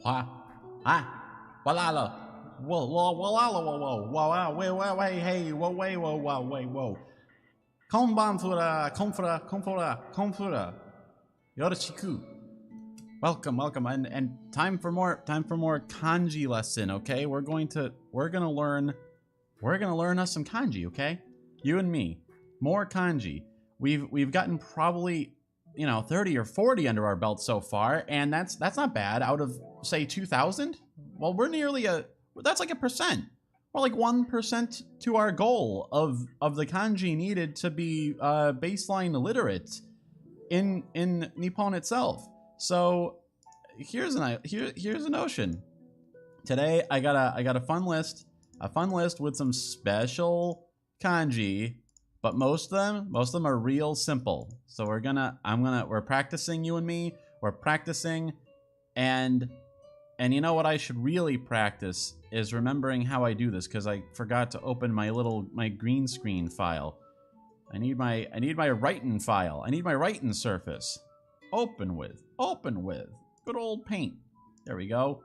Wah. Ah. Walala. Whoa, whoa, whoa, whoa, whoa, whoa, wait, wait, wait, hey, whoa, wait, whoa, whoa, wait, whoa. Konbanfura, konfura, konfura, konfura. Yoroshiku. Welcome, welcome, and time for more kanji lesson. Okay, we're gonna learn us some kanji. Okay, you and me, more kanji. We've gotten probably 30 or 40 under our belt so far, and that's not bad. Out of say 2,000, well, we're nearly that's like a percent. We're like 1% to our goal of the kanji needed to be baseline literate in Nippon itself. So here's a notion. Today I got a fun list with some special kanji, but most of them are real simple. So we're practicing, you and me. We're practicing, and you know what I should really practice is remembering how I do this, because I forgot to open my green screen file. I need my writing file. I need my writing surface. Open with. Good old paint. There we go.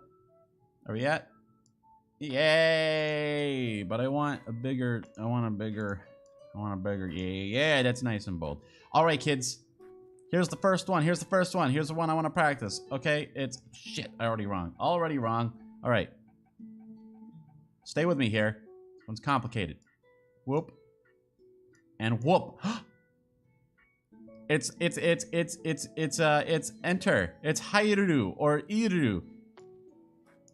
Are we at? Yay! But I want a bigger, yeah, that's nice and bold. All right, kids. Here's the first one. Here's the one I want to practice. Okay, it's shit. Already wrong. All right. Stay with me here. This one's complicated. Whoop. And whoop. It's enter. It's hairu or iru.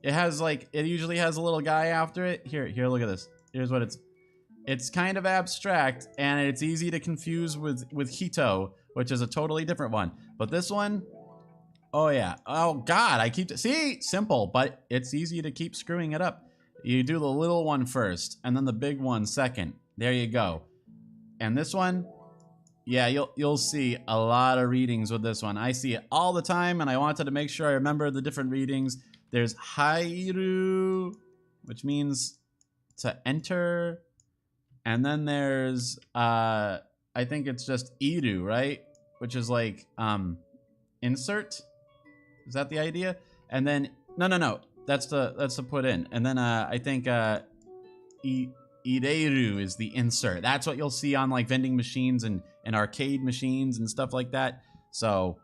It usually has a little guy after it. Here, look at this. Here's what it's kind of abstract, and it's easy to confuse with hito, which is a totally different one. But this one, oh yeah. Oh god, see, simple, but it's easy to keep screwing it up. You do the little one first, and then the big one second. There you go. And this one, yeah, you'll see a lot of readings with this one. I see it all the time, and I wanted to make sure I remember the different readings. There's hairu, which means to enter. And then there's, I think it's just iru, right? Which is like, insert. Is that the idea? And then, no. That's to put in. And then, I think, ireru is the insert. That's what you'll see on like vending machines and arcade machines and stuff like that. So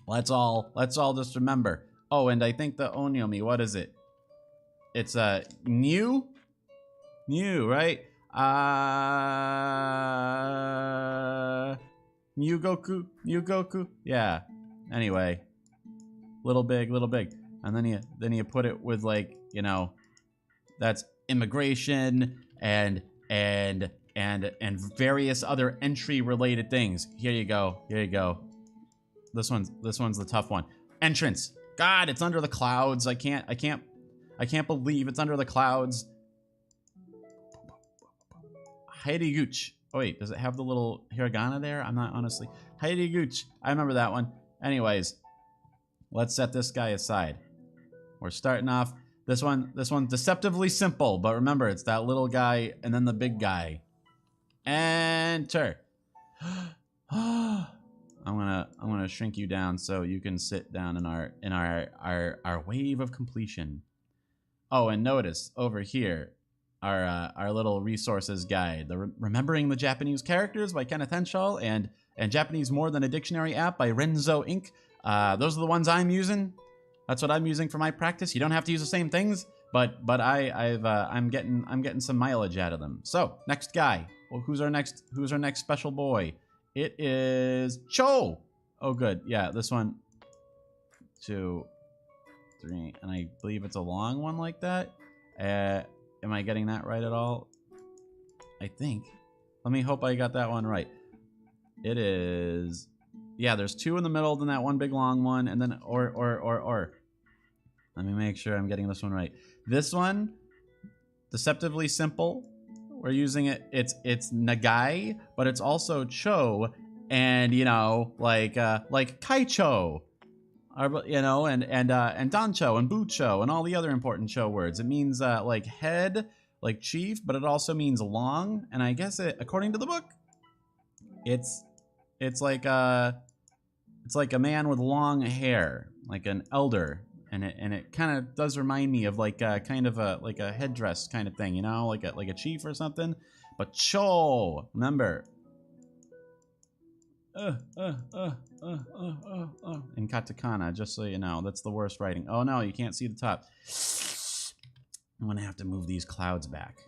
let's all just remember. Oh, and I think the onyomi, what is it? It's new, right? New Goku. Yeah. Anyway, little big, and then you put it with like, that's immigration and various other entry related things. Here you go. This one's the tough one. Entrance. God, it's under the clouds. I can't believe it's under the clouds. Hairiguchi. Oh wait, does it have the little hiragana there? I'm not honestly. Hairiguchi. I remember that one. Anyways, let's set this guy aside. We're starting off. This one's deceptively simple, but remember, it's that little guy and then the big guy. Enter. I'm gonna shrink you down so you can sit down in our wave of completion. Oh, and notice over here, our little resources guide, the Remembering the Japanese Characters by Kenneth Henshaw, and Japanese More Than a Dictionary app by Renzo Inc. Those are the ones I'm using. That's what I'm using for my practice. You don't have to use the same things, but I'm getting some mileage out of them. So next guy. Well, who's our next special boy? It is Cho. Oh, good. Yeah, this one. 2, 3, and I believe it's a long one like that. Am I getting that right at all? I think. Let me hope I got that one right. It is. Yeah, there's 2 in the middle, then that one big long one, and then or. Let me make sure I'm getting this one right. This one, deceptively simple. We're using it. It's nagai, but it's also cho, and like kaicho, and dancho and bucho and all the other important cho words. It means like head, like chief, but it also means long. And I guess according to the book, it's like a man with long hair, like an elder, And it kind of does remind me of like kind of a headdress kind of thing, you know, like a chief or something. But Cho, remember. In katakana, just so you know, that's the worst writing. Oh no, you can't see the top. I'm gonna have to move these clouds back.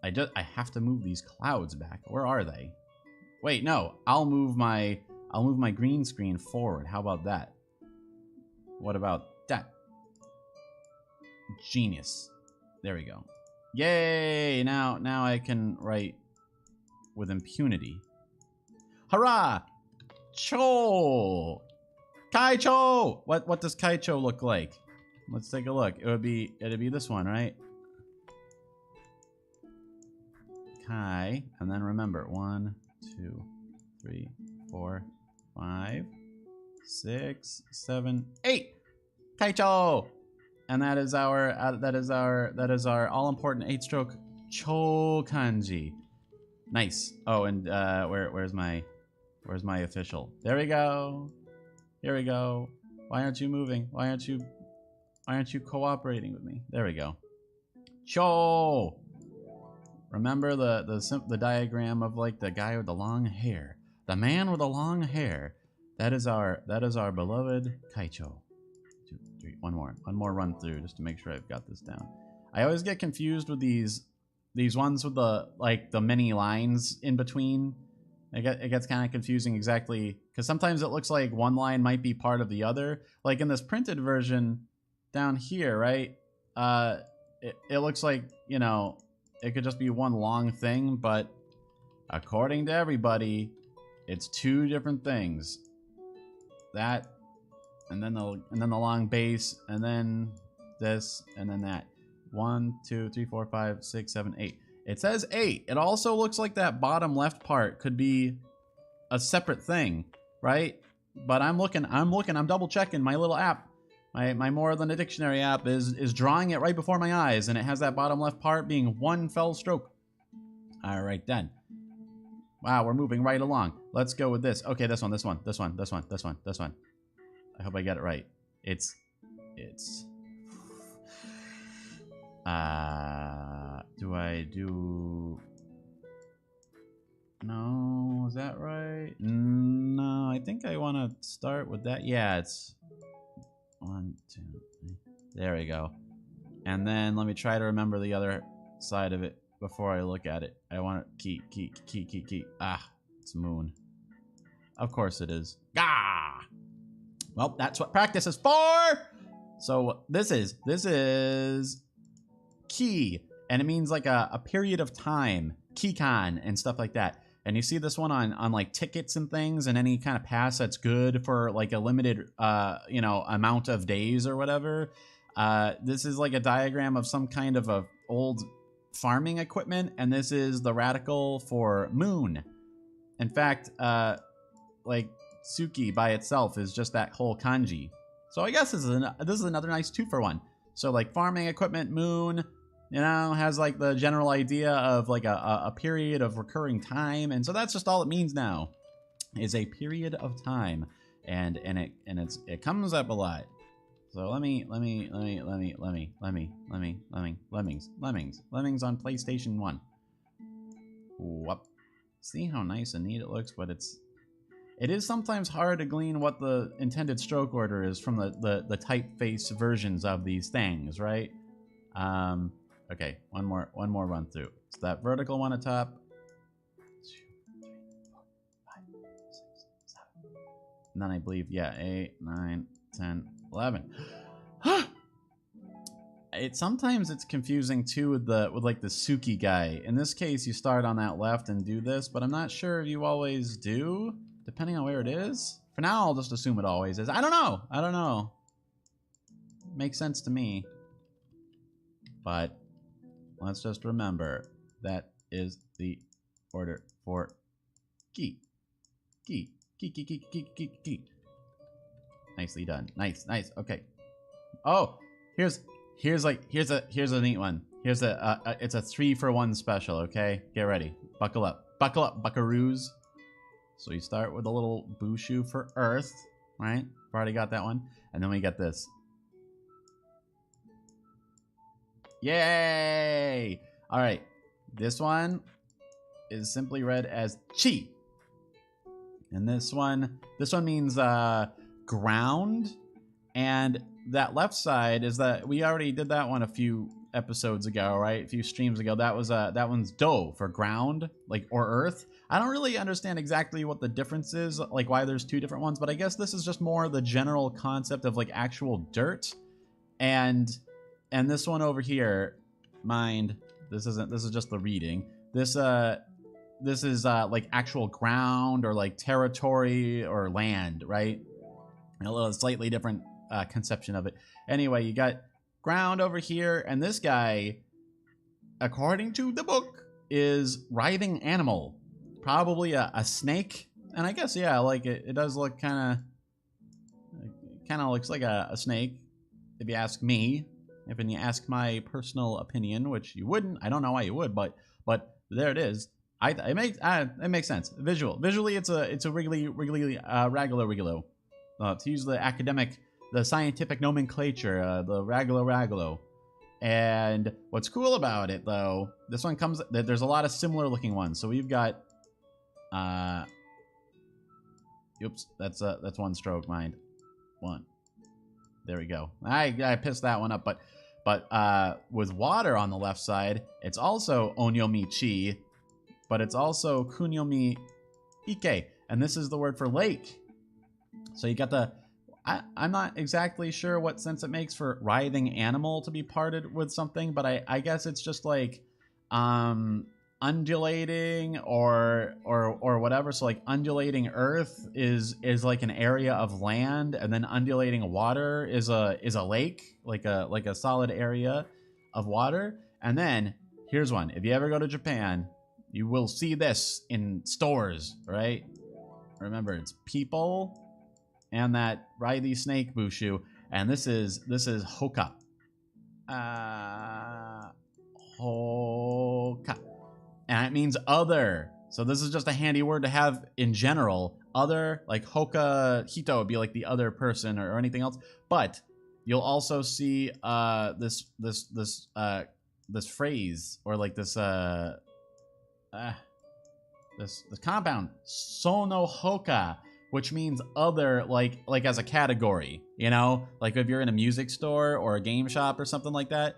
I have to move these clouds back. Where are they? Wait, no. I'll move my green screen forward. How about that? What about that? Genius. There we go. Yay! Now I can write with impunity. Hurrah! Cho! Kaicho! What does Kaicho look like? Let's take a look. It'd be this one, right? Kai, and then remember 1, 2, 3, 4, 5, 6, 7, 8. Kaicho! And that is our all-important 8-stroke Cho kanji. Nice. Oh, and where's my official? There we go. Here we go. Why aren't you moving? Why aren't you cooperating with me? There we go. Cho. Remember the diagram of like the guy with the long hair, the man with the long hair. That is our beloved Kaicho. 2, 3, one more run through just to make sure I've got this down. I always get confused with these ones with the many lines in between. It gets kind of confusing exactly because sometimes it looks like one line might be part of the other. Like in this printed version down here, right? It looks like, you know, it could just be one long thing, but according to everybody, it's 2 different things. That, and then the long bass, and then this, and then that. 1, 2, 3, 4, 5, 6, 7, 8. It says 8. It also looks like that bottom left part could be a separate thing, right? But I'm double checking my little app. My More Than a Dictionary app is drawing it right before my eyes, and it has that bottom left part being 1 fell stroke. All right then. Wow, we're moving right along. Let's go with this. Okay, this one. I hope I get it right. It's do I do... No, is that right? No, I think I want to start with that. Yeah, it's 1, 2, 3. There we go. And then let me try to remember the other side of it before I look at it. I want to key. Ah, it's moon. Of course it is. Gah! Well, that's what practice is for! So this is key, and it means like a period of time, kikan and stuff like that. And you see this one on like tickets and things, and any kind of pass that's good for like a limited you know, amount of days or whatever. This is like a diagram of some kind of a old farming equipment, and this is the radical for moon. In fact, like Suki by itself is just that whole kanji. So I guess this is another nice 2-for-1. So like farming equipment, moon, you know, has like the general idea of like a period of recurring time, and so that's just all it means now, is a period of time, and it comes up a lot. So lemmings on PlayStation 1. Whoop. See how nice and neat it looks, but it is sometimes hard to glean what the intended stroke order is from the typeface versions of these things, right? Okay, one more run through. So that vertical one at top. 2, 3, 4, 5, 6, 7. And then I believe, yeah, 8, 9, 10, 11. Sometimes it's confusing too with like the Suki guy. In this case, you start on that left and do this, but I'm not sure if you always do, depending on where it is. For now, I'll just assume it always is. I don't know. Makes sense to me. But let's just remember that is the order for ki. Ki. Nicely done. Nice. Okay. Oh, here's a neat one. It's a 3-for-1 special. Okay, get ready. Buckle up, buckaroos. So you start with a little bushu for Earth, right? I've already got that one, and then we get this. Yay! All right, this one is simply read as chi. And this one means ground. And that left side is that we already did that one a few episodes ago, right? A few streams ago. That was that one's do for ground, like, or earth. I don't really understand exactly what the difference is, like why there's two different ones, but I guess this is just more the general concept of like actual dirt. And this one over here, mind, this is just the reading. This is like actual ground or like territory or land, right? A little slightly different conception of it. Anyway, you got ground over here, and this guy, according to the book, is writhing animal, probably a snake. And I guess, yeah, like it does look kind of looks like a snake, if you ask me. If you ask my personal opinion, which you wouldn't, I don't know why you would, but there it is. It makes sense. Visually, it's a wriggly ragalo. To use the scientific nomenclature, the ragalo. And what's cool about it, though, this one comes. There's a lot of similar looking ones. So we've got, oops, that's one stroke, mind. One. There we go. I pissed that one up, but with water on the left side, it's also onyomi chi, but it's also kunyomi ike, and this is the word for lake. So you got the, I'm not exactly sure what sense it makes for writhing animal to be parted with something, but I guess it's just like undulating or whatever. So like undulating earth is like an area of land, and then undulating water is a lake, like a solid area of water. And then here's one. If you ever go to Japan, you will see this in stores, right? Remember, it's people and that writhy snake Bushu, and this is hoka. Hoka. And it means other. So this is just a handy word to have in general. Other, like hoka hito would be like the other person or anything else. But you'll also see this phrase, or like this compound, sono hoka, which means other, like as a category, you know, like if you're in a music store or a game shop or something like that,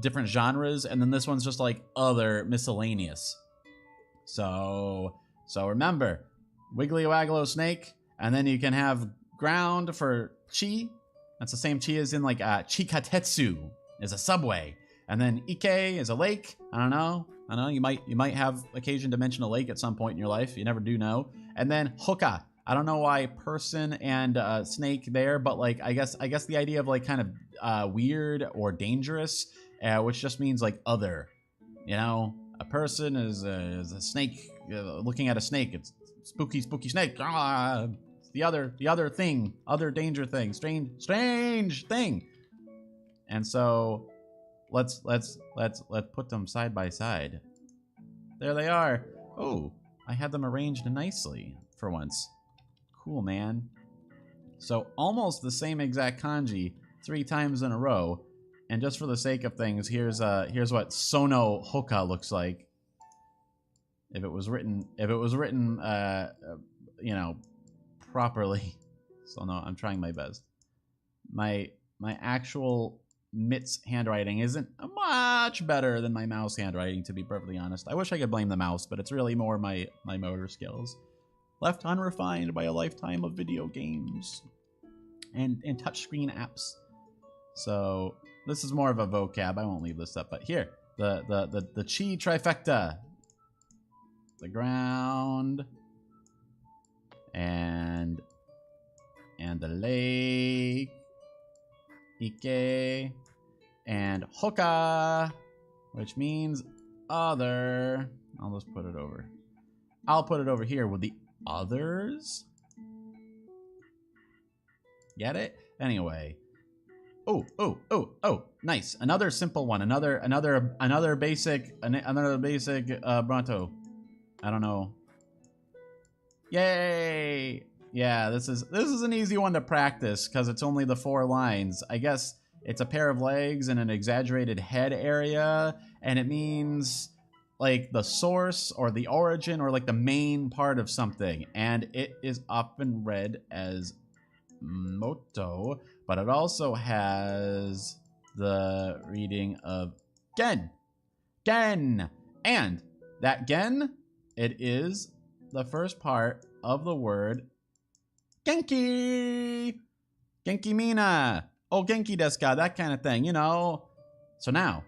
different genres, and then this one's just like other, miscellaneous. So remember, wiggly waggalo snake, and then you can have ground for chi. That's the same chi as in like chikatetsu is a subway, and then ike is a lake. I don't know. You might have occasion to mention a lake at some point in your life. You never do know. And then hoka. I don't know why person and snake there, but like I guess the idea of like kind of weird or dangerous, which just means like other. You know, a person is a snake looking at a snake. It's spooky snake. It's the other thing, other danger thing, strange thing. And so let's put them side by side. There they are. Oh, I had them arranged nicely for once. Cool, man. So almost the same exact kanji 3 times in a row. And just for the sake of things, here's what sono hoka looks like. If it was written, you know, properly. So no, I'm trying my best. My actual Mitt's handwriting isn't much better than my mouse handwriting, to be perfectly honest. I wish I could blame the mouse, but it's really more my motor skills. Left unrefined by a lifetime of video games and touchscreen apps. So this is more of a vocab. I won't leave this up, but here, the chi trifecta. The ground and the lake, ike, and hoka, which means other. I'll just put it over. I'll put it over here with the others. Get it? Anyway. Oh, nice. Another simple one. Another basic Bronto. I don't know. Yay! Yeah, this is an easy one to practice because it's only the 4 lines. I guess It's a pair of legs and an exaggerated head area, and it means like the source or the origin or like the main part of something. And it is often read as moto, but it also has the reading of gen. Gen. And that gen, it is the first part of the word genki. Genki mina. Oh, genki desu ka? That kind of thing, you know. So now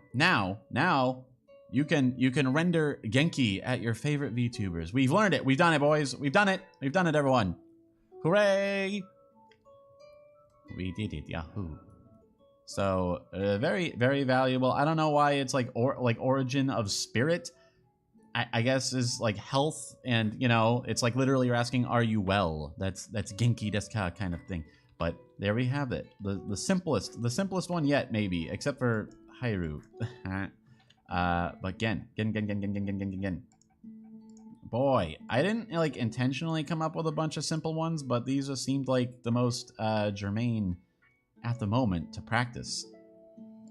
you can render genki at your favorite VTubers. We've learned it. We've done it, boys. We've done it. We've done it, everyone. Hooray! We did it, Yahoo! So very, very valuable. I don't know why it's like origin of spirit. I guess is like health, and you know, it's like literally you're asking, are you well? That's genki desu ka kind of thing. But there we have it. The simplest one yet, maybe, except for Hairu. But gen. Boy, I didn't like intentionally come up with a bunch of simple ones, but these just seemed like the most germane at the moment to practice.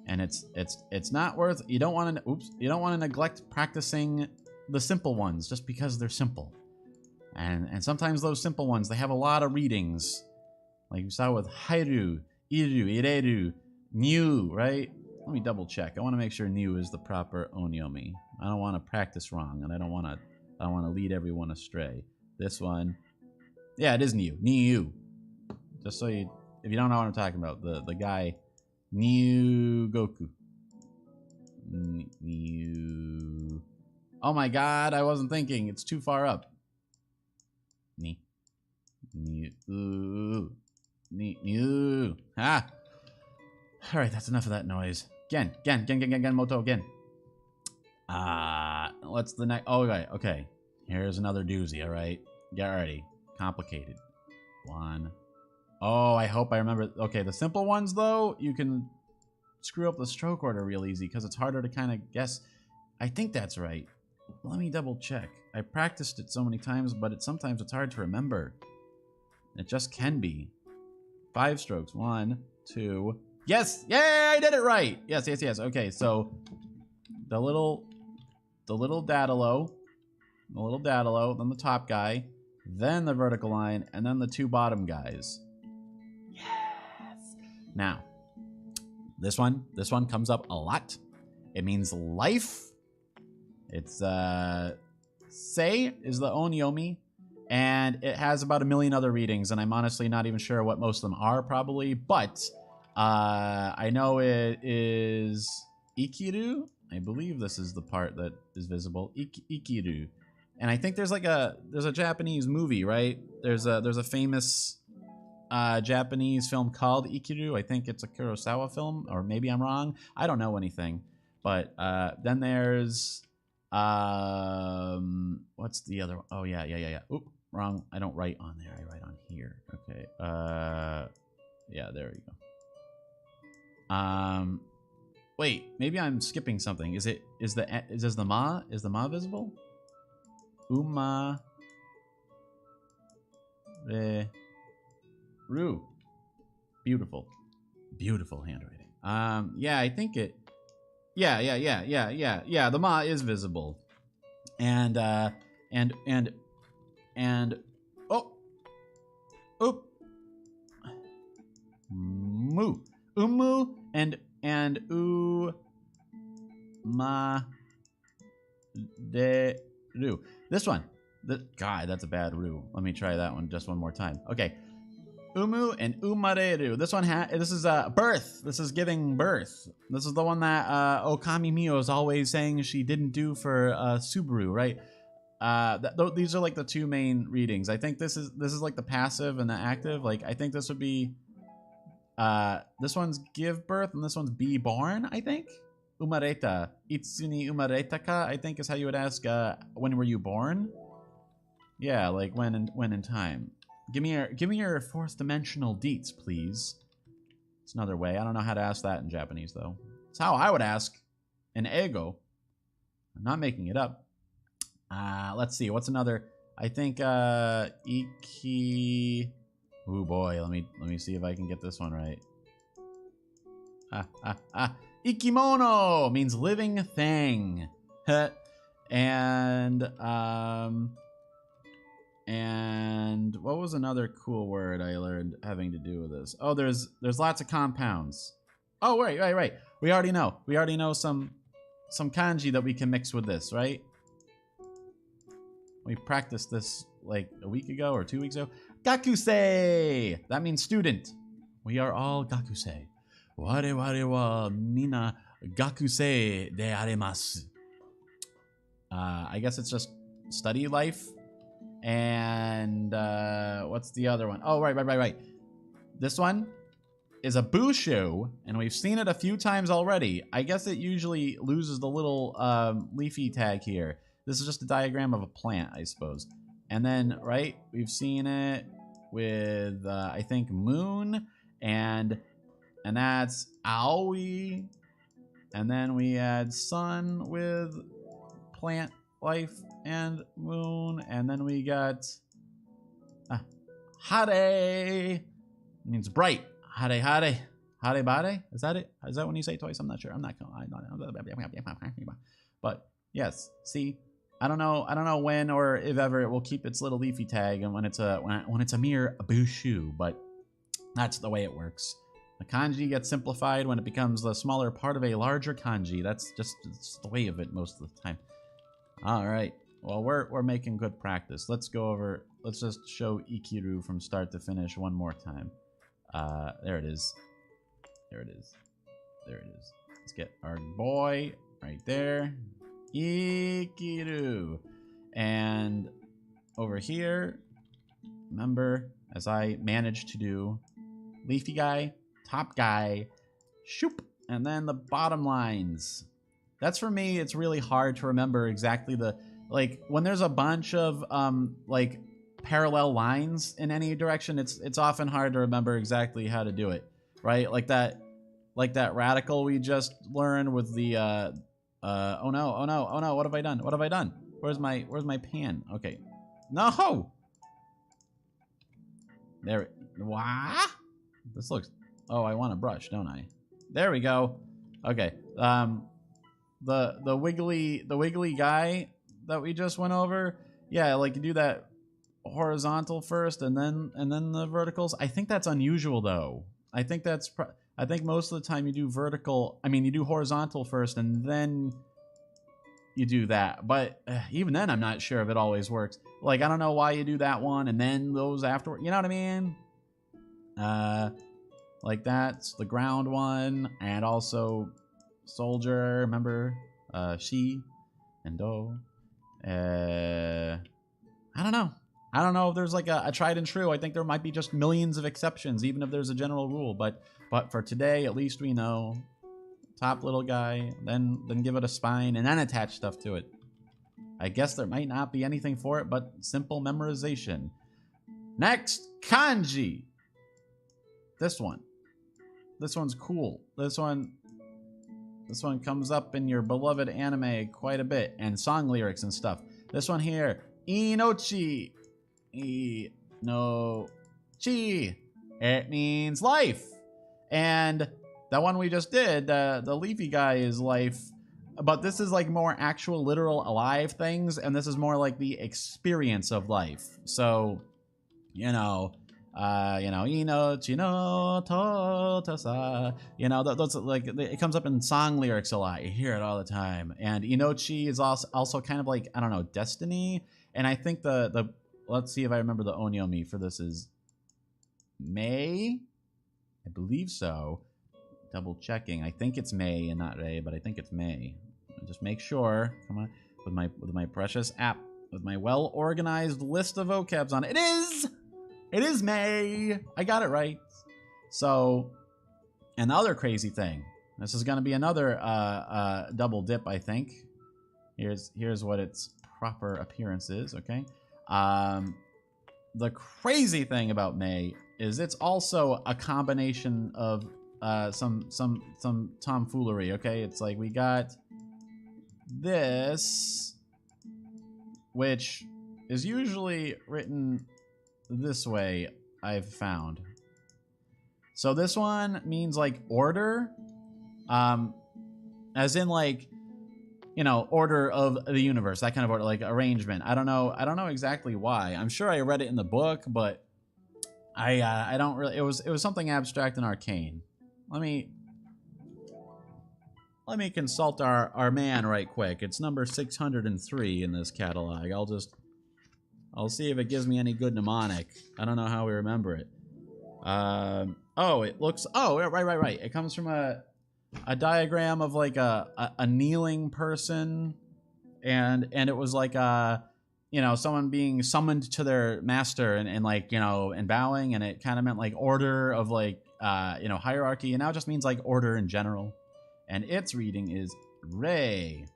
And it's not worth. You don't want to neglect practicing the simple ones just because they're simple. And sometimes those simple ones, they have a lot of readings. Like you saw with Hairu, Iru, Ireru, Niu, right? Let me double check. I want to make sure Niu is the proper onyomi. I don't want to practice wrong, and I don't want to lead everyone astray. This one, yeah, it is Niu. Niu. Just so if you don't know what I'm talking about, the guy, Niu Goku. Niu. Oh my God, I wasn't thinking. It's too far up. Niu. Niu. Ah. All right, that's enough of that noise. Gen, moto, gen. What's the next? Oh, okay. Here's another doozy, all right? Get ready. Complicated. One. Oh, I hope I remember. Okay, the simple ones, though, you can screw up the stroke order real easy because it's harder to kind of guess. I think that's right. Let me double check. I practiced it so many times, but sometimes it's hard to remember. It just can be. 5 strokes. 1, 2. Yes! Yay! I did it right! Yes. Okay, so the little Datalo, then the top guy, then the vertical line, and then the 2 bottom guys. Yes! Now, this one comes up a lot. It means life. It's Sei is the onyomi, and it has about 1 million other readings, and I'm honestly not even sure what most of them are probably, but I know it is Ikiru. I believe this is the part that is visible. Ikiru. And I think there's a Japanese movie, right? There's a famous Japanese film called Ikiru. I think it's a Kurosawa film, or maybe I'm wrong. I don't know anything. But then there's what's the other one? Oh yeah. Oop, wrong. I don't write on there. I write on here. Okay. Yeah, there we go. Wait, maybe I'm skipping something. Is the ma visible? Uma re ru. Beautiful handwriting. Yeah, I think it. Yeah. The ma is visible, and oh, oop, mu, umu, and ma de ru. This one, God, that's a bad ru. Let me try that one just one more time. Okay. Umu and umareru. This one this is birth. This is giving birth. This is the one that Okami Mio is always saying she didn't do for Subaru, right? These are like the 2 main readings. I think this is like the passive and the active. Like I think this would be this one's give birth and this one's be born, I think. Umareta. Itsuni umareta ka, I think is how you would ask when were you born? Yeah, like when in time. Give me your 4th dimensional deets, please. It's another way. I don't know how to ask that in Japanese, though. It's how I would ask an ego. I'm not making it up. Let's see. What's another? I think Iki. Oh boy, let me see if I can get this one right. Ikimono means living thing. And what was another cool word I learned having to do with this? Oh, there's lots of compounds. Oh, right. We already know some kanji that we can mix with this, right? We practiced this like a week ago or 2 weeks ago. Gakusei! That means student. We are all gakusei. Ware wa mina gakusei de aremasu. I guess it's just study life. And what's the other one? Oh, right. This one is a bushu, and we've seen it a few times already. I guess it usually loses the little leafy tag here. This is just a diagram of a plant, I suppose. And then, right, we've seen it with, I think, moon, and that's aoi. And then we add sun with plant life and moon, and then we got hare means bright. Hare bade. Is that it? Is that when you say twice? I'm not sure. I'm not. But yes, see, I don't know when or if ever it will keep its little leafy tag, and when it's a mere bushu, but that's the way it works. The kanji gets simplified when it becomes the smaller part of a larger kanji. That's just the way of it most of the time. All right. Well, we're making good practice. Let's just show Ikiru from start to finish one more time. There it is. Let's get our boy right there. Ikiru. And over here, remember, as I managed to do, leafy guy, top guy, shoop, and then the bottom lines. That's, for me, it's really hard to remember exactly like, when there's a bunch of, like, parallel lines in any direction, it's often hard to remember exactly how to do it, right? Like that radical we just learned with the, oh no, what have I done? Where's my pan? Okay. No! There, what? This looks, oh, I want a brush, don't I? There we go. Okay, the wiggly guy that we just went over, yeah, like you do that horizontal first and then the verticals. I think that's unusual though. I think most of the time you do you do horizontal first and then you do that. But even then, I'm not sure if it always works. Like, I don't know why you do that one and then those afterward. You know what I mean? Like that's the ground one, and also soldier. Remember, she and do. I don't know if there's like a tried and true. I think there might be just millions of exceptions, even if there's a general rule. But for today, at least we know. Top little guy, then give it a spine, and then attach stuff to it. I guess there might not be anything for it, but simple memorization. Next, kanji. This one's cool. This one comes up in your beloved anime quite a bit, and song lyrics and stuff. This one here, inochi. Inochi. It means life. And that one we just did, the leafy guy is life. But this is like more actual, literal, alive things, and this is more like the experience of life. So, inochi no totasa. Those, like, it comes up in song lyrics a lot. You hear it all the time. And inochi is also kind of like, I don't know, destiny. And I think the let's see if I remember the onyomi for this is May. I believe so. Double checking. I think it's May and not Ray, but I think it's May. Just make sure. Come on, with my precious app, with my well-organized list of vocabs on it. It is May. I got it right. So, and the other crazy thing. This is going to be another double dip, I think. Here's what its proper appearance is. Okay. The crazy thing about May is it's also a combination of some tomfoolery. Okay, it's like we got this, which is usually written this way, I've found. So this one means like order, As in like, you know, order of the universe, that kind of order, like arrangement. I don't know exactly why. I'm sure I read it in the book, but I don't really. It was something abstract and arcane. Let me consult our man right quick. It's number 603 in this catalog. I'll see if it gives me any good mnemonic. I don't know how we remember it. Oh, it looks. Oh, right. It comes from a diagram of like a kneeling person, and it was like you know, someone being summoned to their master and like, you know, and bowing, and it kind of meant like order of like you know, hierarchy, and now it just means like order in general. And its reading is Re.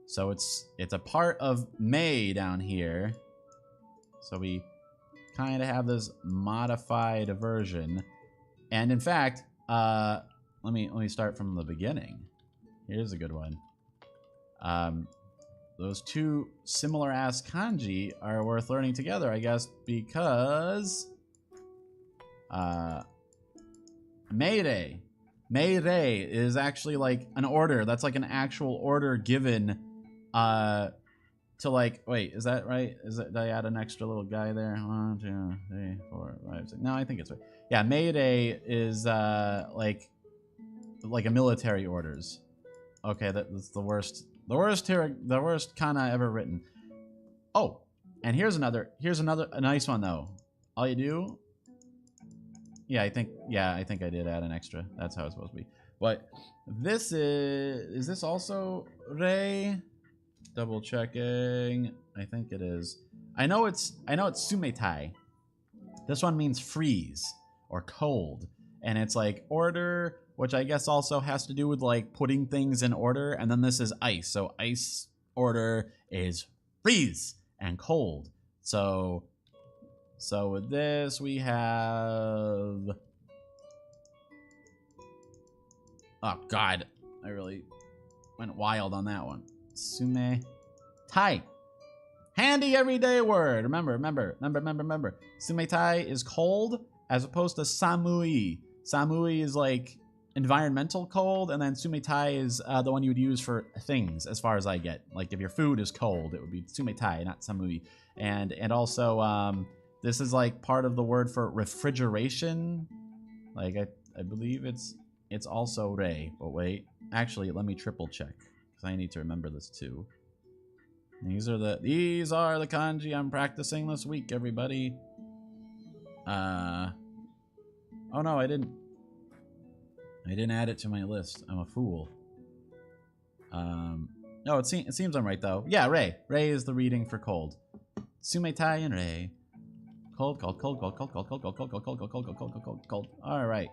So it's a part of May down here. So we kind of have this modified version. And in fact, let me start from the beginning. Here's a good one. Those two similar ass kanji are worth learning together, I guess, because Meirei. Meirei is actually like an order. That's like an actual order given to like, wait, is that right? Did I add an extra little guy there? 1, 2, 3, 4, 5, 6. No, I think it's right. Yeah, Meirei is like a military orders. Okay, that's the worst kana ever written. Oh, and here's another a nice one though. All you do. Yeah, I think I did add an extra. That's how it's supposed to be. But this is this also Rei? Double checking. I think it is. I know it's Sumetai. This one means freeze or cold, and it's like order, which I guess also has to do with like putting things in order. And then this is ice. So ice order is freeze and cold. So with this we have, oh god, I really went wild on that one. Sume Tai. Handy everyday word. Remember. Sume Tai is cold as opposed to Samui. Samui is like environmental cold, and then Sumetai is the one you would use for things, as far as I get. Like if your food is cold, it would be Sumetai, not Samui. And also this is like part of the word for refrigeration. Like I believe it's also Rei. But wait, actually let me triple check because I need to remember this too. These are the kanji I'm practicing this week, everybody. Oh no, I didn't add it to my list. I'm a fool. No, it seems I'm right though. Yeah, Rei. Rei is the reading for cold. Sumetai and Rei. Cold. All right.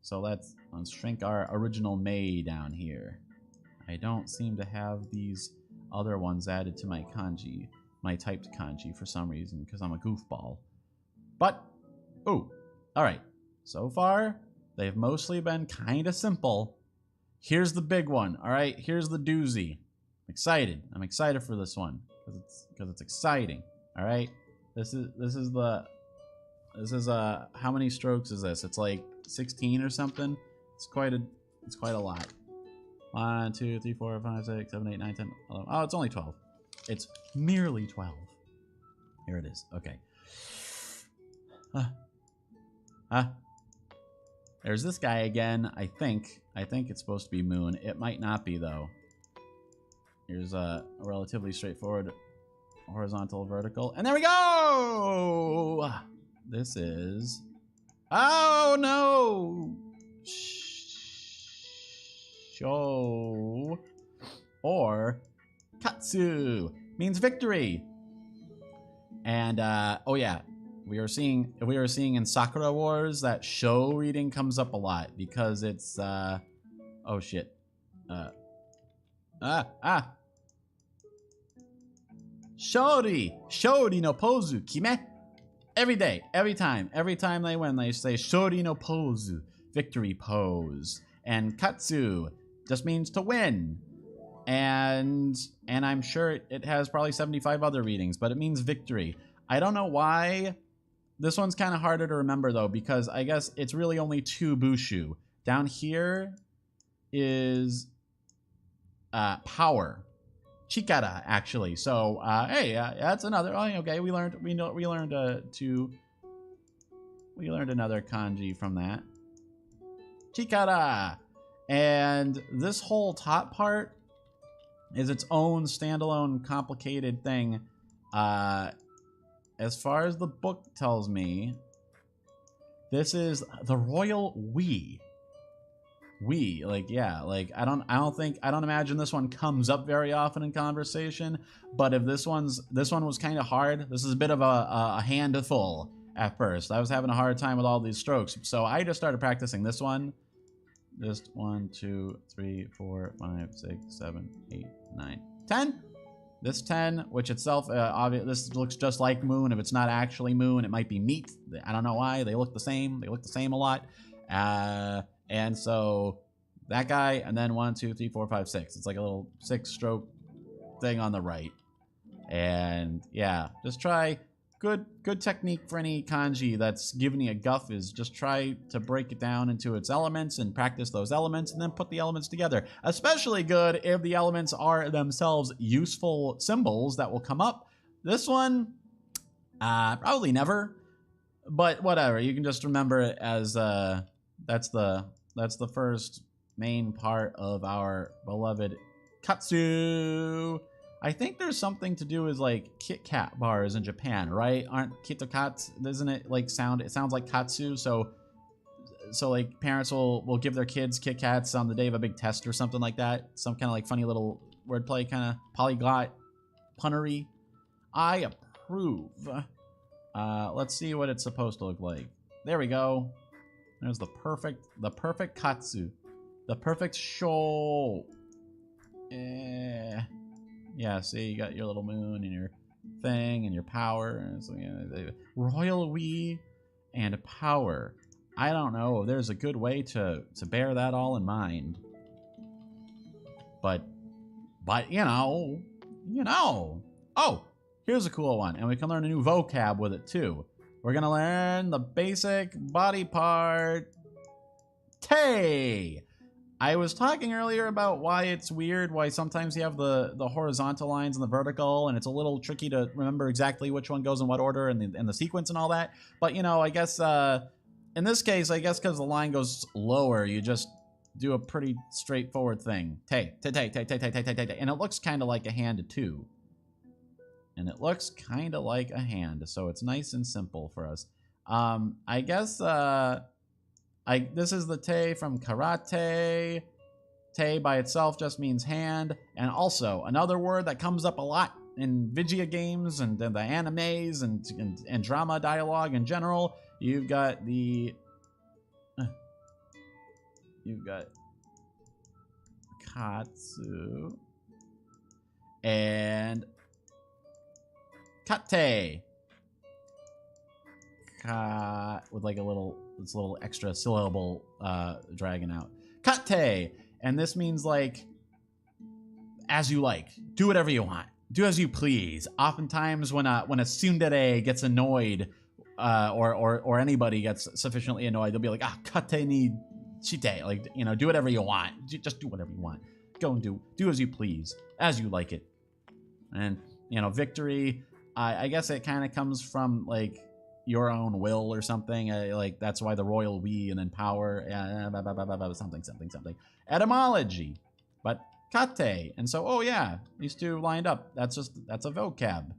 So let's shrink our original Mei down here. I don't seem to have these other ones added to my kanji, my typed kanji for some reason, because I'm a goofball. But, ooh, all right. So far, they've mostly been kind of simple. Here's the big one. All right, here's the doozy. I'm excited for this one because it's exciting. All right, this is how many strokes is this? It's like 16 or something. It's quite a lot. 1, 2, 3, 4, 5, 6, 7, 8, 9, 10, 11. Oh, it's only 12. It's merely 12. Here it is. Okay. There's this guy again. I think it's supposed to be Moon. It might not be though. Here's a relatively straightforward horizontal, vertical, and there we go. This is. Oh no. Sho or Katsu means victory. And oh yeah, we are seeing in Sakura Wars that Sho reading comes up a lot because it's oh shit. Shori no pozu kime. Every day, every time they win, they say Shori no pozu, victory pose. And Katsu just means to win. And I'm sure it has probably 75 other readings, but it means victory. I don't know why. This one's kind of harder to remember though, because I guess it's really only 2 bushu. Down here is power. Chikara, actually. So, hey, that's another. Oh, okay. We learned another kanji from that. Chikara, and this whole top part is its own standalone, complicated thing. As far as the book tells me, this is the royal we. We, like, yeah, like, I don't imagine this one comes up very often in conversation, but if this one was kind of hard, this is a bit of a handful at first. I was having a hard time with all these strokes, so I just started practicing this one. Just 1, 2, 3, 4, 5, 6, 7, 8, 9, 10. This 10, which itself, this looks just like moon. If it's not actually moon, it might be meat. I don't know why. They look the same. They look the same a lot. And so that guy, and then 1, 2, 3, 4, 5, 6. It's like a little 6-stroke thing on the right. And yeah, just try. Good technique for any kanji that's giving you a guff is just try to break it down into its elements and practice those elements and then put the elements together. Especially good if the elements are themselves useful symbols that will come up. This one, probably never, but whatever. You can just remember it as that's the first main part of our beloved katsu. I think there's something to do with like Kit Kat bars in Japan, right? Aren't Kitokats? Doesn't it like sound? It sounds like katsu. So like parents will give their kids Kit Kats on the day of a big test or something like that. Some kind of like funny little wordplay, kind of polyglot punnery. I approve. Let's see what it's supposed to look like. There we go. There's the perfect katsu, the perfect show. Yeah, see, you got your little moon and your thing and your power. And so, yeah, royal we and power. I don't know. There's a good way to bear that all in mind. But you know. Oh, here's a cool one. And we can learn a new vocab with it, too. We're going to learn the basic body part. Te. I was talking earlier about why it's weird, why sometimes you have the horizontal lines and the vertical, and it's a little tricky to remember exactly which one goes in what order and the sequence and all that. But, you know, I guess in this case, I guess because the line goes lower, you just do a pretty straightforward thing. Te. And it looks kind of like a hand, too. And it looks kind of like a hand, so it's nice and simple for us. I guess... this is the te from karate. Te by itself just means hand. And also, another word that comes up a lot in video games and the animes and drama dialogue in general, you've got the... You've got katsu and kate. With like this little extra syllable dragging out. Kate! And this means like, as you like. Do whatever you want. Do as you please. Oftentimes when a tsundere gets annoyed, or anybody gets sufficiently annoyed, they'll be like, kate ni shite. Like, you know, do whatever you want. Just do whatever you want. Go and do as you please. As you like it. And, you know, victory, I guess it kind of comes from like, your own will or something, like that's why the royal we and then power, something. Etymology, but kate, and so oh yeah, these two lined up. That's a vocab.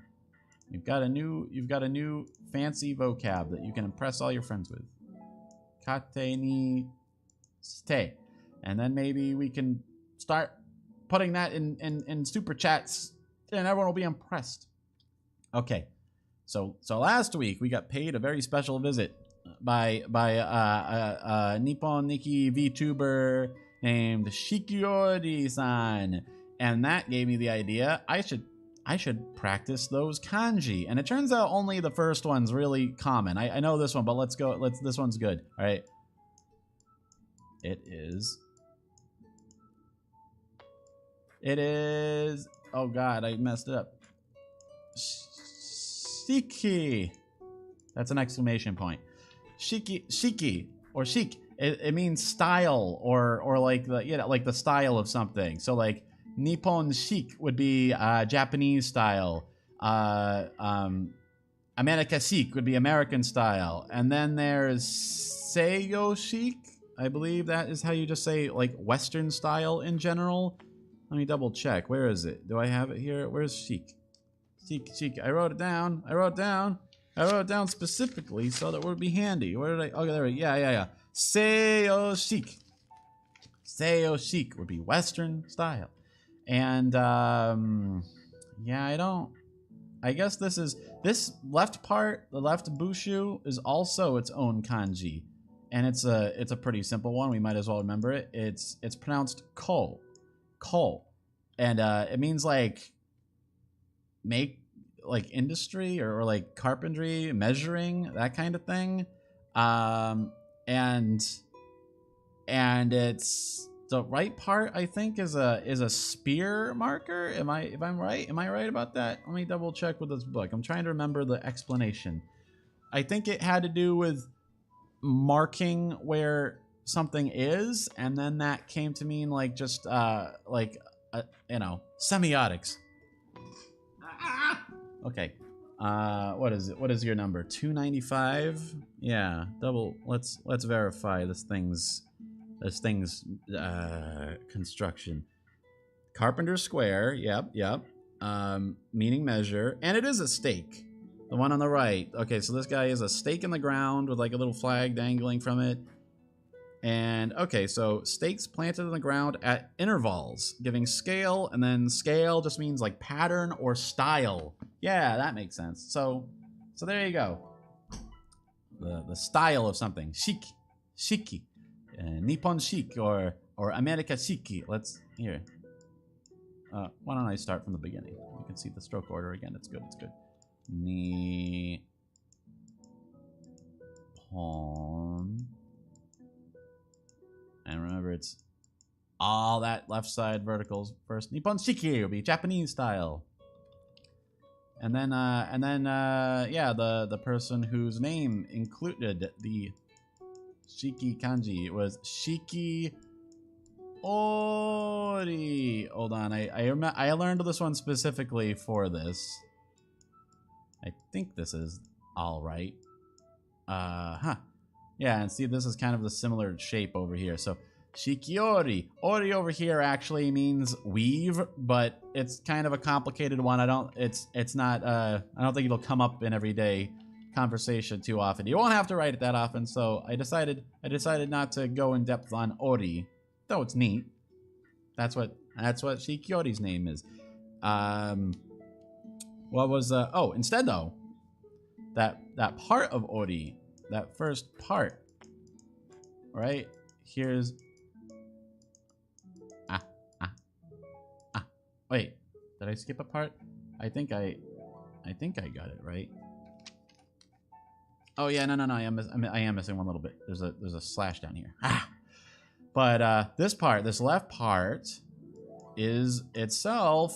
You've got a new fancy vocab that you can impress all your friends with. Kate ni ste, and then maybe we can start putting that in super chats, and everyone will be impressed. Okay. So last week we got paid a very special visit by Nippon NIKKI VTuber named Shikiori-san, and that gave me the idea I should practice those kanji. And it turns out only the first one's really common. I know this one, but this one's good. All right. It is. Oh God, I messed it up. Shiki. That's an exclamation point. Shiki. or chic. It means style or like the, you know, like the style of something. So like Nippon chic would be Japanese style. America chic would be American style. And then there's Seiyo chic. I believe that is how you just say like Western style in general. Let me double check. Where is it? Do I have it here? Where's chic? Chic. I wrote it down. I wrote it down specifically so that it would be handy. Where did I? Okay, there. Yeah. Seiyo chic. Seiyo chic would be Western style. And yeah, I guess this left part, the left bushu, is also its own kanji, and it's a pretty simple one. We might as well remember it. It's pronounced ko, and it means like make, like industry or like carpentry, measuring, that kind of thing. And it's the right part, I think, is a spear marker. Am I right? Am I right about that? Let me double check with this book. I'm trying to remember the explanation. I think it had to do with marking where something is, and then that came to mean like just you know, semiotics. Okay. What is it? What is your number? 295? Yeah, double. Let's verify this thing's construction. Carpenter square. Yep. Meaning measure, and it is a stake. The one on the right. Okay, so this guy is a stake in the ground with like a little flag dangling from it. And okay, so stakes planted in the ground at intervals, giving scale, and then scale just means like pattern or style. Yeah, that makes sense. So there you go. The style of something. Shiki. Nippon chic or America chic. Let's here. Why don't I start from the beginning? You can see the stroke order again. It's good. Nippon. And remember, it's all that left side verticals first. Nippon shiki will be Japanese style. And then yeah, the person whose name included the shiki kanji was Shiki Ori. Hold on, I learned this one specifically for this. I think this is all right. Yeah, and see, this is kind of the similar shape over here. So Shikiori. Ori over here actually means weave, but it's kind of a complicated one. I don't think it'll come up in everyday conversation too often. You won't have to write it that often, so I decided not to go in depth on Ori, though it's neat. That's what Shikiori's name is. What was instead though, that part of Ori, that first part, right? Here's wait, did I skip a part? I think I got it right. Oh yeah, no, I am missing one little bit. There's a slash down here. But this part, this left part, is itself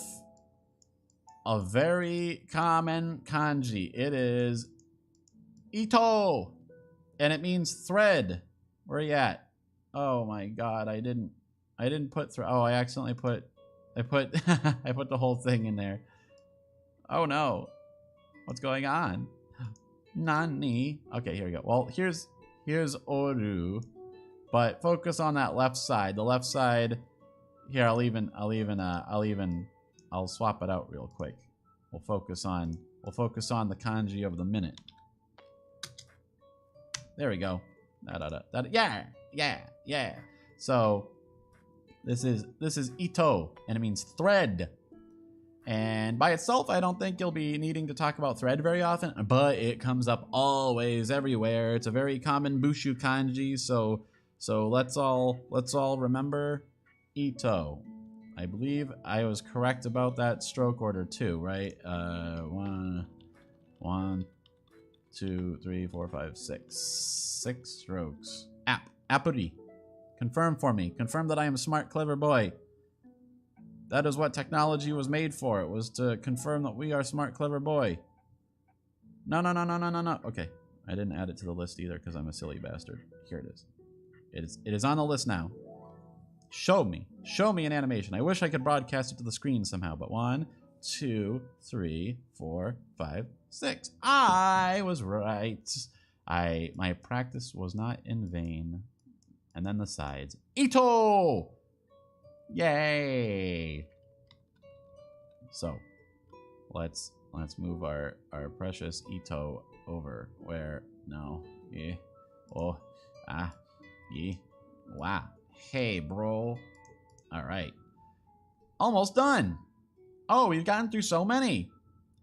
a very common kanji. It is ito, and it means thread. Where are you at? Oh my god, I didn't put thread. Oh, I accidentally put I put the whole thing in there. Oh no, what's going on? Nani? Okay, here we go. Well, here's oru, but focus on that left side. The left side. Here, I'll swap it out real quick. We'll focus on the kanji of the minute. There we go. Yeah. So this is ito, and it means thread. And by itself, I don't think you'll be needing to talk about thread very often, but it comes up always, everywhere. It's a very common bushu kanji, so let's all remember ito. I believe I was correct about that stroke order too, right? 1, 2, 3, 4, 5, 6. 6 strokes. Appuri. Confirm for me. Confirm that I am a smart, clever boy. That is what technology was made for. It was to confirm that we are smart, clever boy. No. Okay. I didn't add it to the list either because I'm a silly bastard. Here it is. It is on the list now. Show me an animation. I wish I could broadcast it to the screen somehow, but 1, 2, 3, 4, 5, 6. I was right. My practice was not in vain. And then the sides. Ito! Yay! So, let's move our precious Ito over. Where? No. Yeah. Oh. Ah. Yeah. Wow. Hey, bro. Alright. Almost done. Oh, we've gotten through so many.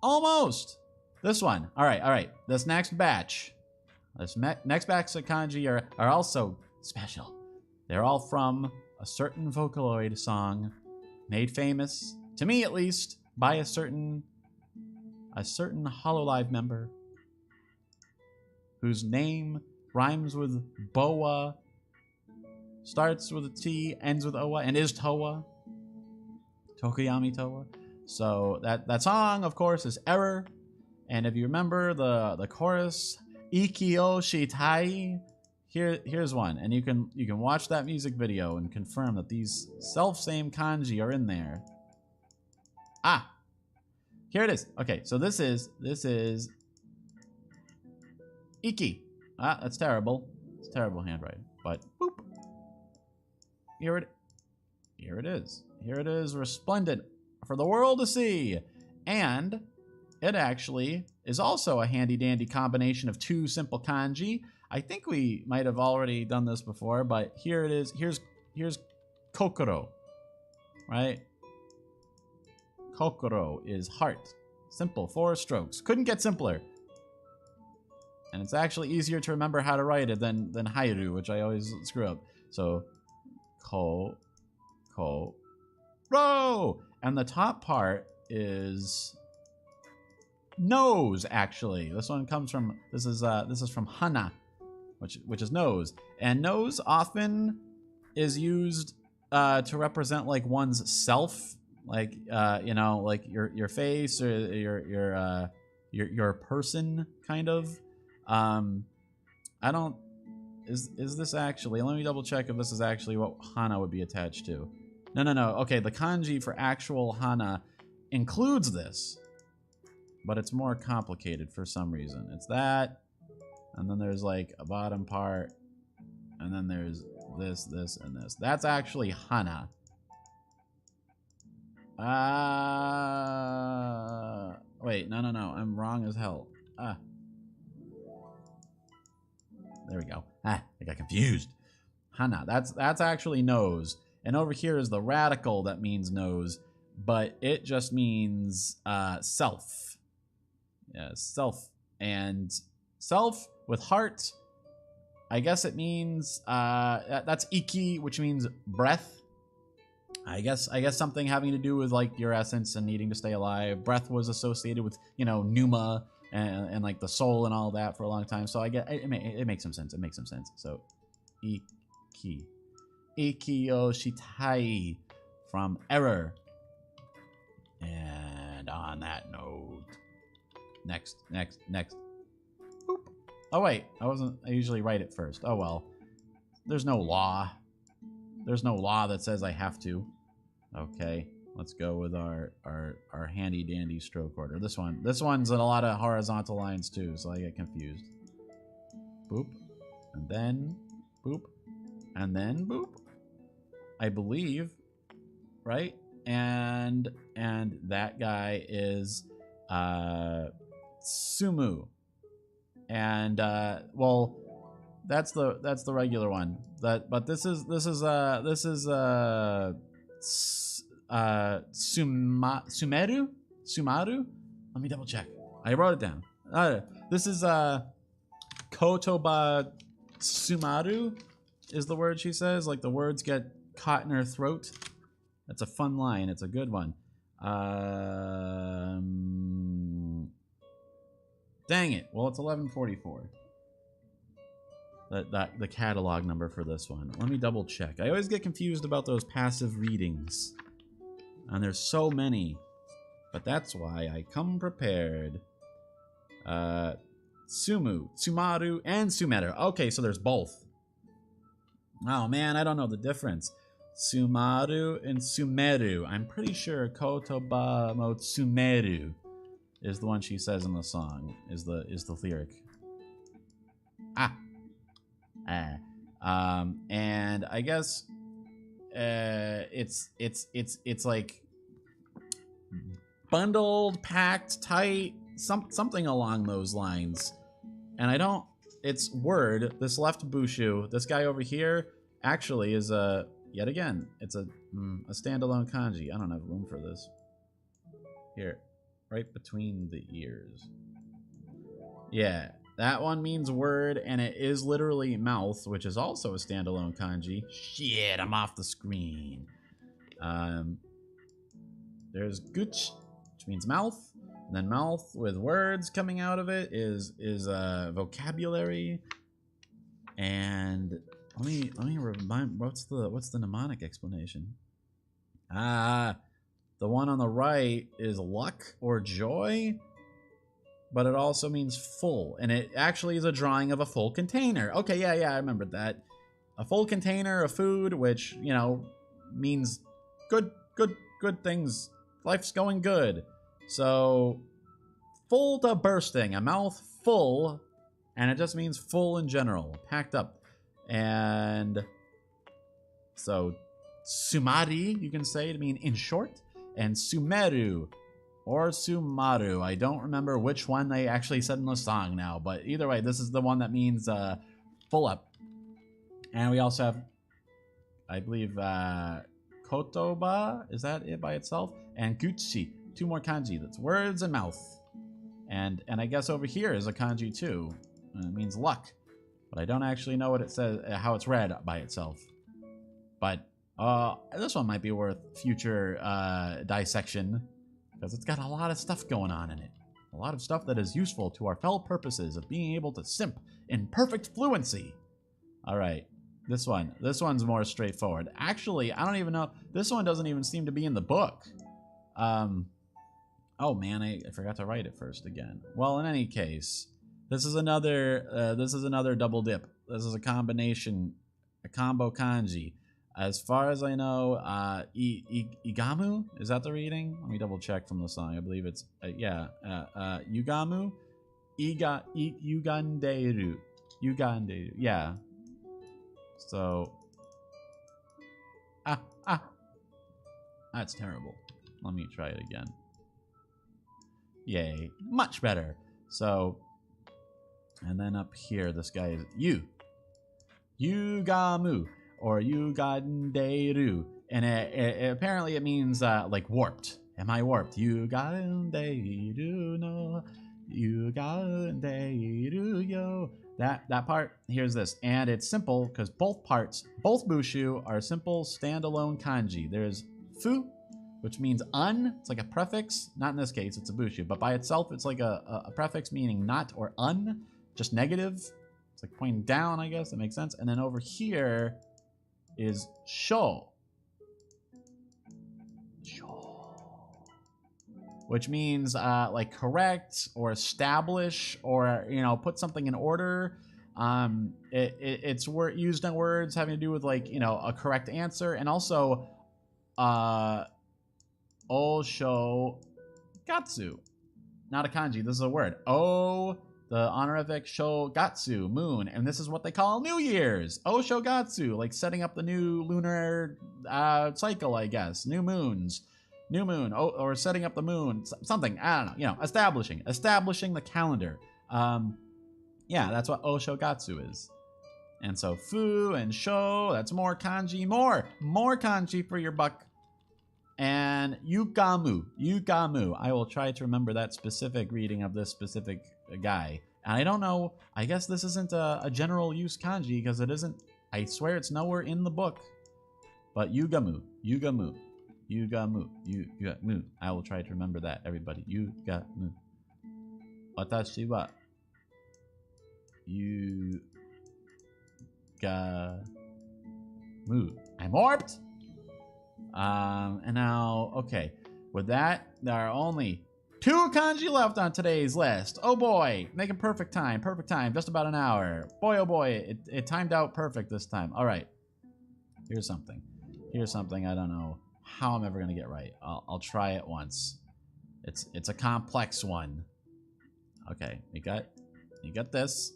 Almost. This one. Alright. This next batch. Next batch of kanji are also special. They're all from a certain vocaloid song made famous, to me at least, by a certain Hololive member whose name rhymes with boa, starts with a T, ends with oa, and is Toa. Tokuyami Toa. So that song, of course, is Error. And if you remember the chorus, Ikkio Shitai, here's one. And you can watch that music video and confirm that these self-same kanji are in there. Ah! Here it is. Okay, so this is Ikki. Ah, that's terrible. It's terrible handwriting. But boop. Here it is. Here it is, resplendent for the world to see. And it actually is also a handy-dandy combination of two simple kanji. I think we might have already done this before, but here it is. Here's kokoro, right? Kokoro is heart. Simple, 4 strokes. Couldn't get simpler. And it's actually easier to remember how to write it than hairu, which I always screw up. So, ro! And the top part is nose, actually. This one comes from, this is from hana, which is nose. And nose often is used to represent like one's self, like you know, like your face or your person, kind of. I don't. Is this actually? Let me double check if this is actually what hana would be attached to. No. Okay, the kanji for actual hana includes this, but it's more complicated for some reason. It's that, and then there's like a bottom part, and then there's this, and this. That's actually hana. Wait, no. I'm wrong as hell. There we go. I got confused. Hana. That's actually nose. And over here is the radical that means nose, but it just means self. Yeah, self. And self with heart, I guess it means that's ikki, which means breath. I guess something having to do with like your essence and needing to stay alive. Breath was associated with, you know, pneuma and like the soul and all that for a long time. So I get it makes some sense. It makes some sense. So ikki. Ikkio Shitai from Error. And on that note, next. Boop. Oh wait, I usually write it first. Oh well. There's no law. There's no law that says I have to. Okay, let's go with our handy dandy stroke order. This one's in a lot of horizontal lines too, so I get confused. Boop, and then boop, and then boop. I believe, right? And that guy is Sumu. And well, that's the regular one. But this is Sumaru? Let me double check. I wrote it down. This is Kotoba Sumaru is the word she says. Like the words get caught in her throat. That's a fun line. It's a good one. Dang it. Well, it's 11:44. The catalog number for this one. Let me double check. I always get confused about those passive readings. And there's so many. But that's why I come prepared. Sumu, Tsumaru, and Sumeru. Okay, so there's both. Oh man, I don't know the difference. Tsumaru and Sumeru. I'm pretty sure Kotoba mo Tsumeru is the one she says in the song. Is the lyric. And I guess it's like bundled, packed, tight, something along those lines. And I don't. It's word. This left bushu. This guy over here actually is a. Yet again, it's a standalone kanji. I don't have room for this. Here, right between the ears. Yeah, that one means word, and it is literally mouth, which is also a standalone kanji. Shit, I'm off the screen. There's guch, which means mouth. And then mouth with words coming out of it is vocabulary. And let me remind, what's the mnemonic explanation? The one on the right is luck or joy, but it also means full, and it actually is a drawing of a full container. Okay, yeah, I remembered that. A full container of food, which, you know, means good things. Life's going good. So, full to bursting, a mouth full, and it just means full in general, packed up. And so Sumari, you can say to mean in short, and Sumeru or Sumaru. I don't remember which one they actually said in the song now, but either way, this is the one that means full up. And we also have, I believe, Kotoba, is that it by itself? And Guchi, 2 more kanji. That's words and mouth. And I guess over here is a kanji too. And it means luck. But I don't actually know what it says, how it's read by itself. But this one might be worth future dissection, because it's got a lot of stuff going on in it. A lot of stuff that is useful to our fell purposes of being able to simp in perfect fluency. All right, this one's more straightforward. Actually, I don't even know. This one doesn't even seem to be in the book. Oh man, I forgot to write it first again. Well, in any case. This is another double dip. This is a combination, a combo kanji. As far as I know, Igamu, is that the reading? Let me double check from the song. I believe it's, Yugamu, Yuganderu, yeah. So, that's terrible. Let me try it again. Yay, much better. So, and then up here, this guy is Yugamu, or Yuganderu. And apparently it means like warped. Am I warped? Yuganderu no, Yuganderu yo. That part, here's this. And it's simple, because both bushu are simple standalone kanji. There's fu, which means un. It's like a prefix. Not in this case, it's a bushu. But by itself, it's like a prefix meaning not or un. Just negative. It's like pointing down, I guess. That makes sense. And then over here is sho. Which means like correct or establish or, you know, put something in order. It's used in words having to do with, like, you know, a correct answer. And also osho gatsu. Not a kanji. This is a word. The honorific shogatsu, moon, and this is what they call New Year's. Oshogatsu, like setting up the new lunar cycle, I guess. New moons, new moon, or setting up the moon, something. I don't know. You know, establishing the calendar. Yeah, that's what Oshogatsu is. And so fu and sho, that's more kanji, more kanji for your buck. And yugamu. I will try to remember that specific reading of this specific guy. And I don't know, I guess this isn't a general use kanji, because it isn't, I swear it's nowhere in the book. But yugamu. I will try to remember that, everybody. Yugamu. Watashi wa yugamu. I'm warped. And now, okay, with that, there are only 2 kanji left on today's list. Oh boy, making perfect time, just about an hour. Boy, oh boy, it timed out perfect this time. All right, here's something I don't know how I'm ever gonna get right. I'll try it once. It's a complex one. Okay, you got this.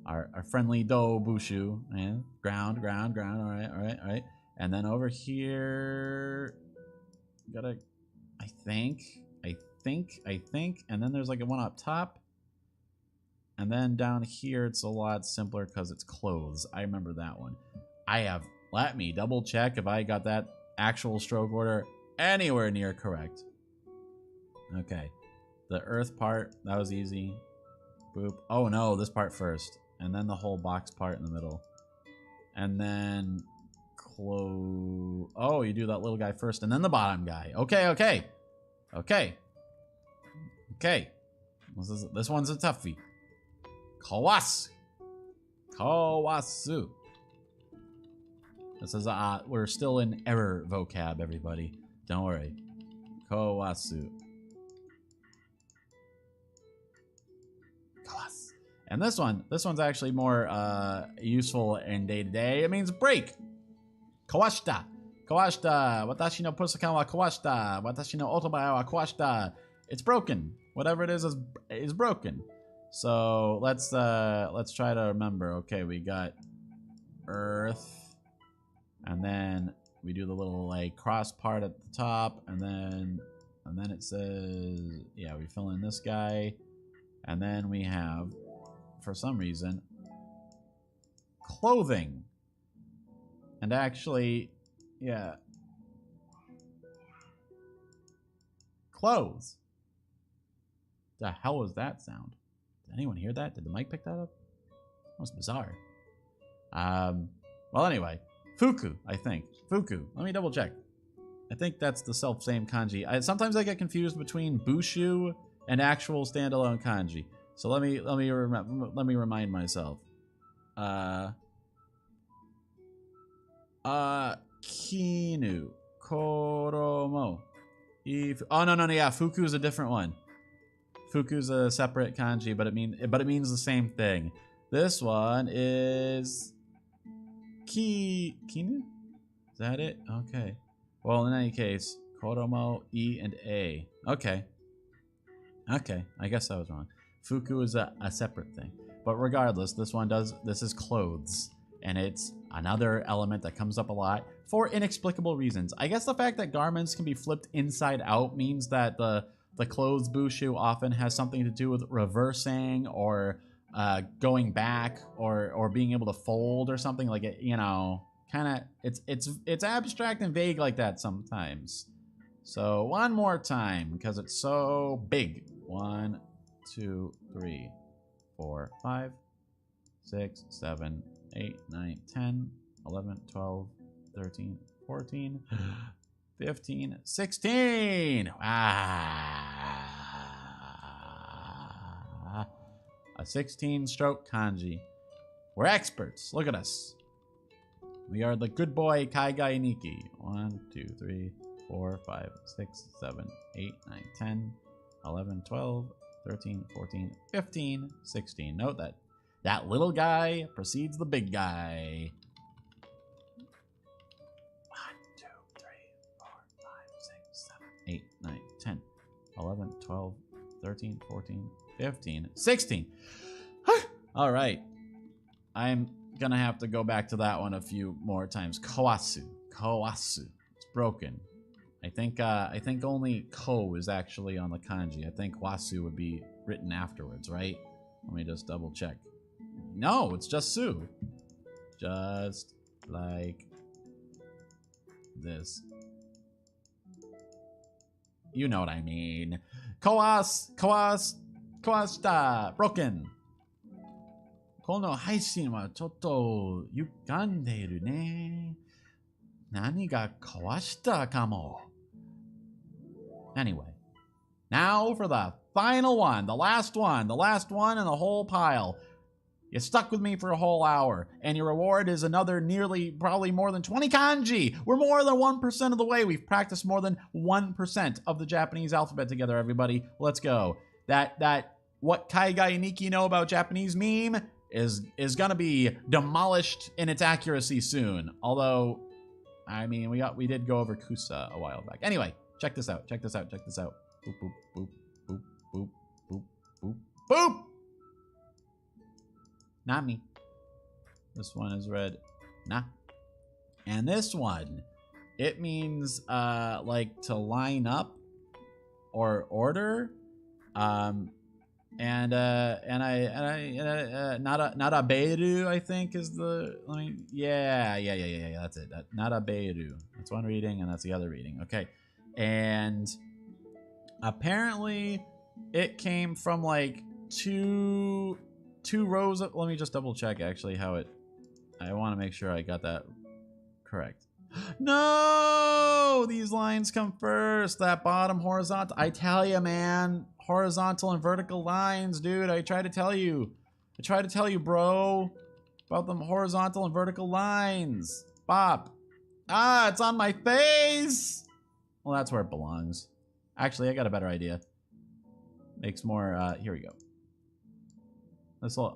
Our friendly do bushu, and ground. All right. And then over here, gotta, I think, and then there's like a one up top. And then down here, it's a lot simpler because it's clothes. I remember that one. Let me double check if I got that actual stroke order anywhere near correct. Okay. The earth part, that was easy. Boop. Oh no, this part first. And then the whole box part in the middle. And then oh, you do that little guy first and then the bottom guy. Okay. This one's a toughie. Kawasu. This is we're still in error vocab, everybody. Don't worry. Kawasu. And this one's actually more useful in day-to-day. It means break. Kawashita. Watashi no pusakan wa kawashita. Watashi no otobai wa kawashita. It's broken. Whatever it is broken. So let's try to remember. Okay, we got earth. And then we do the little like cross part at the top, and then it says, yeah, we fill in this guy, and then we have, for some reason, clothing. And actually, yeah, clothes. The hell was that sound? Did anyone hear that? Did the mic pick that up? That was bizarre. Well, anyway. Fuku, I think. Fuku. Let me double check. I think that's the self-same kanji. Sometimes I get confused between bushu and actual standalone kanji. So let me remind myself. Kinu, koromo. Oh no, yeah. Fuku is a different one. Fuku's a separate kanji, but it means the same thing. This one is Kinu? Is that it? Okay. Well, in any case, Koromo, E, and A. Okay. I guess I was wrong. Fuku is a separate thing. But regardless, this is clothes. And it's another element that comes up a lot for inexplicable reasons. I guess the fact that garments can be flipped inside out means that the clothes bushu often has something to do with reversing or going back or being able to fold or something like it, you know, kind of it's abstract and vague like that sometimes. So one more time because it's so big. 1, 2, 3, 4, 5, 6, 7, 8, 9, 10, 11, 12, 13, 14, 15, 16. A 16-stroke kanji. We're experts. Look at us. We are the good boy KAIGAI NIKKI. 1, 2, 3, 4, 5, 6, 7, 8, 9, 10, 11, 12, 13, 14, 15, 16. Note that little guy precedes the big guy. 1, 2, 3, 4, 5, 6, 7, 8, 9, 10, 11, 12, 13, 14, 15, 16. All right. I'm gonna have to go back to that one a few more times. Kawasu. It's broken. I think only ko is actually on the kanji. I think wasu would be written afterwards, right? Let me just double check. No, it's just su. Just like this. You know what I mean. Kawashita. Broken. この配信はちょっと歪んでいるね。何が壊したかも。Anyway, now for the final one, the last one in the whole pile. You stuck with me for a whole hour, and your reward is another probably more than 20 kanji. We're more than 1% of the way. We've practiced more than 1% of the Japanese alphabet together, everybody. Let's go. What KAIGAI and NIKKI know about Japanese meme is gonna be demolished in its accuracy soon. Although, I mean, we did go over Kusa a while back. Anyway, check this out. Check this out. Check this out. Boop, boop, boop, boop, boop, boop, boop, boop. Not me. This one is red. Nah. And this one, it means like to line up or order. Not a beru, I think is the. Yeah. That's it. Not a beru. That's one reading, and that's the other reading. Okay, and apparently it came from like two rows of. Let me just double check actually how it. I want to make sure I got that correct. No, these lines come first. That bottom horizontal. I tell you, man. Horizontal and vertical lines, dude. I tried to tell you. Bro, about them horizontal and vertical lines. Bop. Ah, it's on my face. Well, that's where it belongs. Actually, I got a better idea. Makes more. Here we go.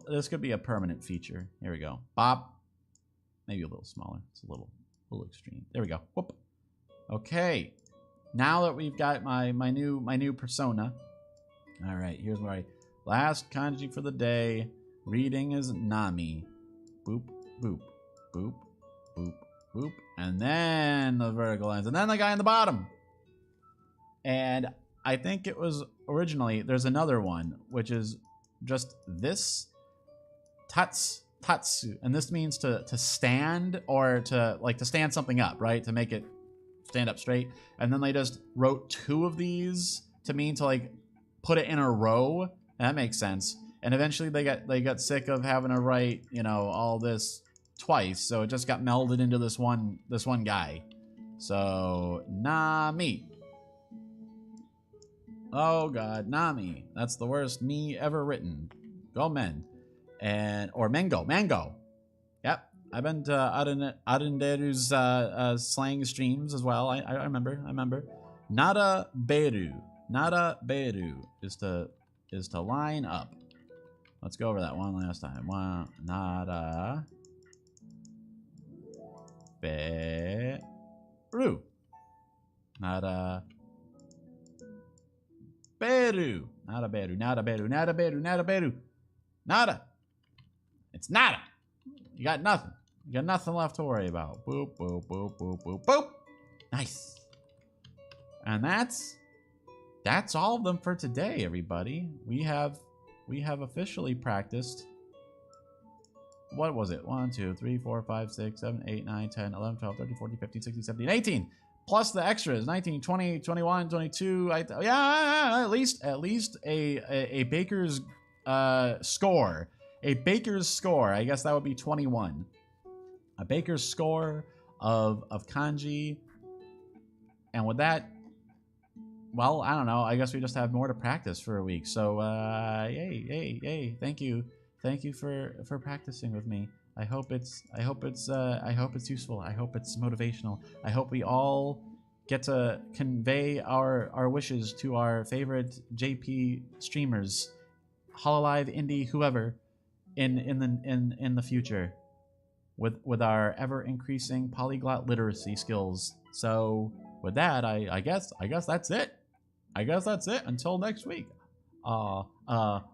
This could be a permanent feature. Here we go. Bop. Maybe a little smaller. It's a little extreme. There we go. Whoop. Okay. Now that we've got my new persona. All right, here's where last kanji for the day. Reading is Nami. Boop, boop, boop, boop, boop. And then the vertical lines. And then the guy in the bottom. And I think it was originally, there's another one, which is just this. Tatsu. And this means to stand or to stand something up, right? To make it stand up straight. And then they just wrote two of these to mean to like put it in a row. That makes sense. And eventually they got sick of having to write, you know, all this twice, so it just got melded into this one guy. So Nami. Oh god, Nami. That's the worst me ever written. Go men. Or mango. Yep. I've been to Arenderu's slang streams as well. I remember. Nara beru is to line up. Let's go over that one last time. Nara beru. Nara beru. Nada. It's nada. You got nothing. You got nothing left to worry about. Boop, boop, boop, boop, boop, boop. Nice. And that's all of them for today, everybody. We have officially practiced. What was it? 1, 2, 3, 4, 5, 6, 7, 8, 9, 10, 11, 12, 13, 14, 15, 16, 17, 18. Plus the extras, 19, 20, 21, 22. At least a baker's score. A baker's score. I guess that would be 21. A baker's score of kanji. And with that, well, I don't know. I guess we just have more to practice for a week. So, yay. Thank you for practicing with me. I hope it's useful. I hope it's motivational. I hope we all get to convey our wishes to our favorite JP streamers, Hololive, Indie, whoever, in the future, with our ever increasing polyglot literacy skills. So with that, I guess that's it. Until next week. Amatane.